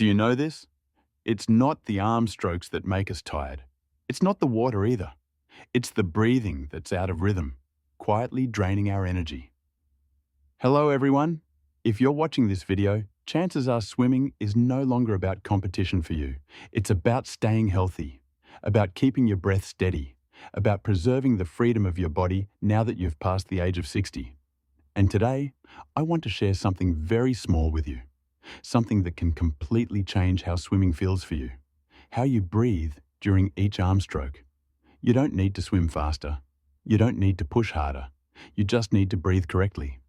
Do you know this? It's not the arm strokes that make us tired. It's not the water either. It's the breathing that's out of rhythm, quietly draining our energy. Hello everyone. If you're watching this video, chances are swimming is no longer about competition for you. It's about staying healthy, about keeping your breath steady, about preserving the freedom of your body now that you've passed the age of 60. And today, I want to share something very small with you. Something that can completely change how swimming feels for you. How you breathe during each arm stroke. You don't need to swim faster. You don't need to push harder. You just need to breathe correctly.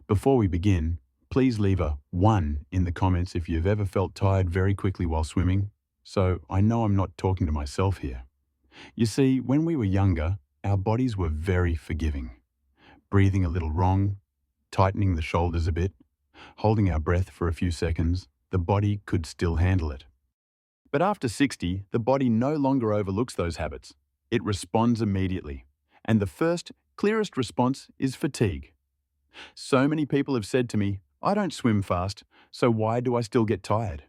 Before we begin, please leave a 1 in the comments if you've ever felt tired very quickly while swimming, so I know I'm not talking to myself here. You see, when we were younger, our bodies were very forgiving. Breathing a little wrong, tightening the shoulders a bit, holding our breath for a few seconds, the body could still handle it. But after 60, the body no longer overlooks those habits. It responds immediately. And the first, clearest response is fatigue. So many people have said to me, I don't swim fast, so why do I still get tired?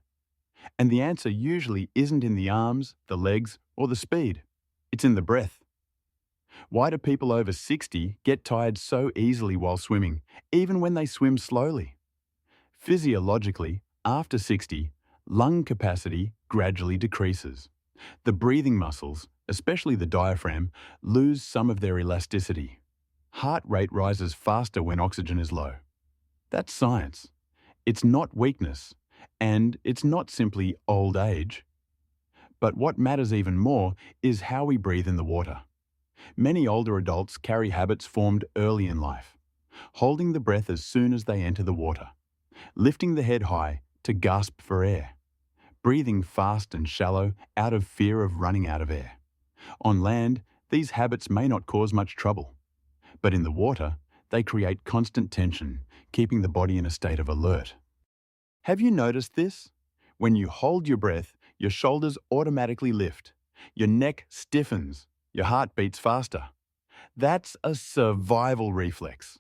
And the answer usually isn't in the arms, the legs, or the speed. It's in the breath. Why do people over 60 get tired so easily while swimming, even when they swim slowly? Physiologically, after 60, lung capacity gradually decreases. The breathing muscles, especially the diaphragm, lose some of their elasticity. Heart rate rises faster when oxygen is low. That's science. It's not weakness, and it's not simply old age. But what matters even more is how we breathe in the water. Many older adults carry habits formed early in life, holding the breath as soon as they enter the water, lifting the head high to gasp for air, breathing fast and shallow out of fear of running out of air. On land, these habits may not cause much trouble, but in the water, they create constant tension, keeping the body in a state of alert. Have you noticed this? When you hold your breath, your shoulders automatically lift, your neck stiffens, your heart beats faster. That's a survival reflex.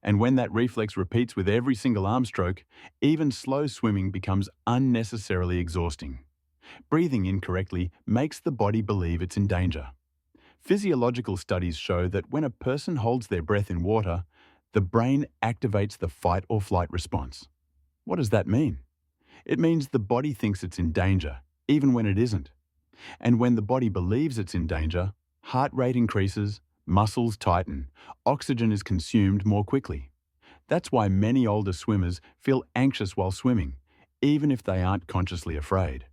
And when that reflex repeats with every single arm stroke, even slow swimming becomes unnecessarily exhausting. Breathing incorrectly makes the body believe it's in danger. Physiological studies show that when a person holds their breath in water, the brain activates the fight or flight response. What does that mean? It means the body thinks it's in danger, even when it isn't. And when the body believes it's in danger, heart rate increases, muscles tighten, oxygen is consumed more quickly. That's why many older swimmers feel anxious while swimming, even if they aren't consciously afraid.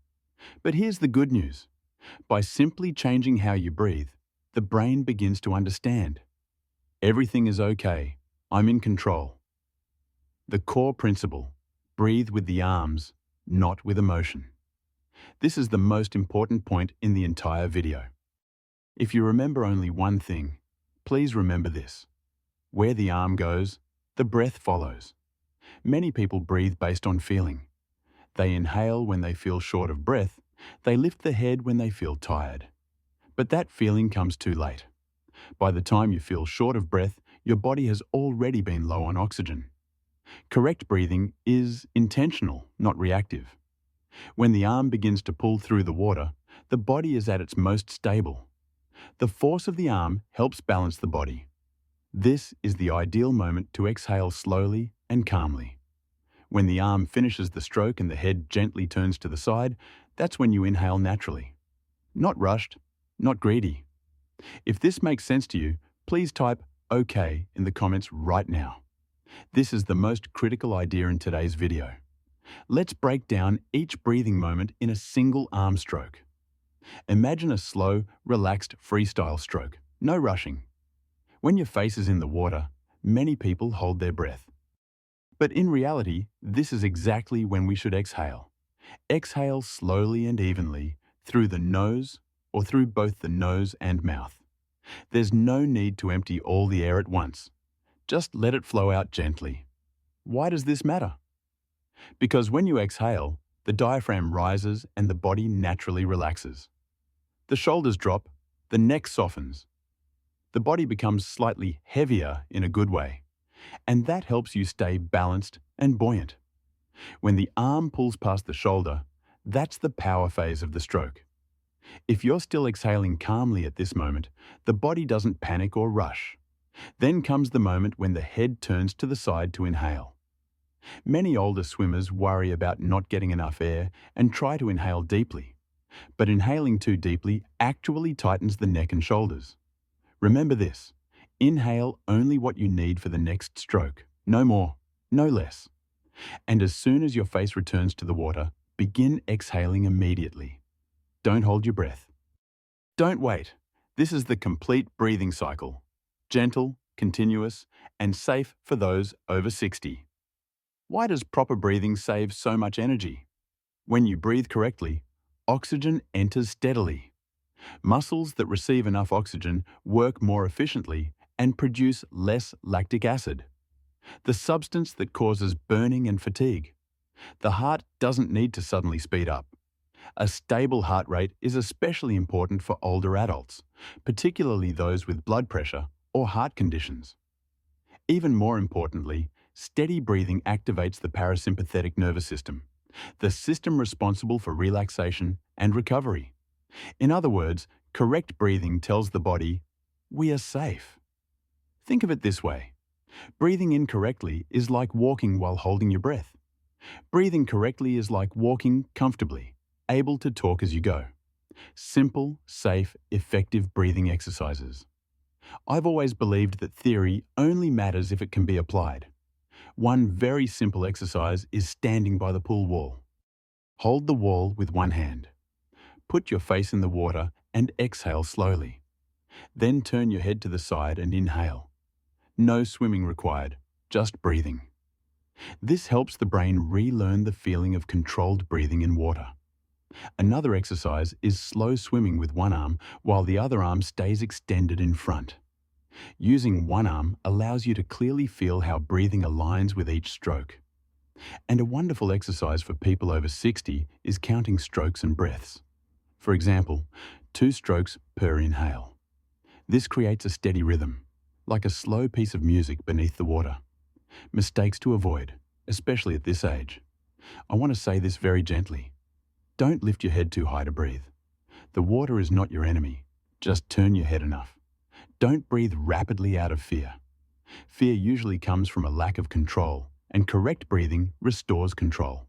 But here's the good news. By simply changing how you breathe, the brain begins to understand. Everything is okay. I'm in control. The core principle, breathe with the arms, not with emotion. This is the most important point in the entire video. If you remember only one thing, please remember this. Where the arm goes, the breath follows. Many people breathe based on feeling. They inhale when they feel short of breath. They lift the head when they feel tired. But that feeling comes too late. By the time you feel short of breath, your body has already been low on oxygen. Correct breathing is intentional, not reactive. When the arm begins to pull through the water, the body is at its most stable. The force of the arm helps balance the body. This is the ideal moment to exhale slowly and calmly. When the arm finishes the stroke and the head gently turns to the side, that's when you inhale naturally. Not rushed, not greedy. If this makes sense to you, please type OK in the comments right now. This is the most critical idea in today's video. Let's break down each breathing moment in a single arm stroke. Imagine a slow, relaxed freestyle stroke, no rushing. When your face is in the water, many people hold their breath. But in reality, this is exactly when we should exhale. Exhale slowly and evenly through the nose or through both the nose and mouth. There's no need to empty all the air at once. Just let it flow out gently. Why does this matter? Because when you exhale, the diaphragm rises and the body naturally relaxes. The shoulders drop, the neck softens. The body becomes slightly heavier in a good way, and that helps you stay balanced and buoyant. When the arm pulls past the shoulder, That's the power phase of the stroke. If you're still exhaling calmly at this moment, the body doesn't panic or rush. Then comes the moment when the head turns to the side to inhale. Many older swimmers worry about not getting enough air and try to inhale deeply. But inhaling too deeply actually tightens the neck and shoulders. Remember this: inhale only what you need for the next stroke, no more, no less. And as soon as your face returns to the water, begin exhaling immediately. Don't hold your breath. Don't wait. This is the complete breathing cycle. Gentle, continuous, and safe for those over 60. Why does proper breathing save so much energy? When you breathe correctly, oxygen enters steadily. Muscles that receive enough oxygen work more efficiently and produce less lactic acid, the substance that causes burning and fatigue. The heart doesn't need to suddenly speed up. A stable heart rate is especially important for older adults, particularly those with blood pressure or heart conditions. Even more importantly, steady breathing activates the parasympathetic nervous system, the system responsible for relaxation and recovery. In other words, correct breathing tells the body, "We are safe." Think of it this way: breathing incorrectly is like walking while holding your breath. Breathing correctly is like walking comfortably, able to talk as you go. Simple, safe, effective breathing exercises. I've always believed that theory only matters if it can be applied. One very simple exercise is standing by the pool wall. Hold the wall with one hand. Put your face in the water and exhale slowly. Then turn your head to the side and inhale. No swimming required, just breathing. This helps the brain relearn the feeling of controlled breathing in water. Another exercise is slow swimming with one arm while the other arm stays extended in front. Using one arm allows you to clearly feel how breathing aligns with each stroke. And a wonderful exercise for people over 60 is counting strokes and breaths. For example, 2 strokes per inhale. This creates a steady rhythm, like a slow piece of music beneath the water. Mistakes to avoid, especially at this age. I want to say this very gently. Don't lift your head too high to breathe. The water is not your enemy. Just turn your head enough. Don't breathe rapidly out of fear. Fear usually comes from a lack of control, and correct breathing restores control.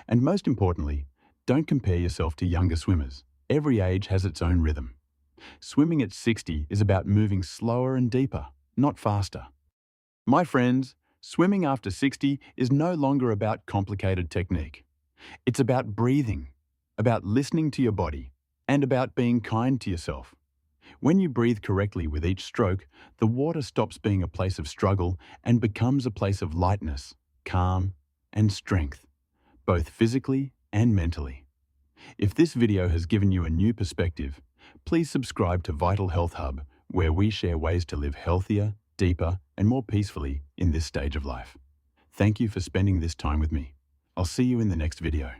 And most importantly, don't compare yourself to younger swimmers. Every age has its own rhythm. Swimming at 60 is about moving slower and deeper, not faster. My friends, swimming after 60 is no longer about complicated technique. It's about breathing, about listening to your body, and about being kind to yourself. When you breathe correctly with each stroke, the water stops being a place of struggle and becomes a place of lightness, calm, and strength, both physically and mentally. If this video has given you a new perspective, please subscribe to Vital Health Hub, where we share ways to live healthier, deeper, and more peacefully in this stage of life. Thank you for spending this time with me. I'll see you in the next video.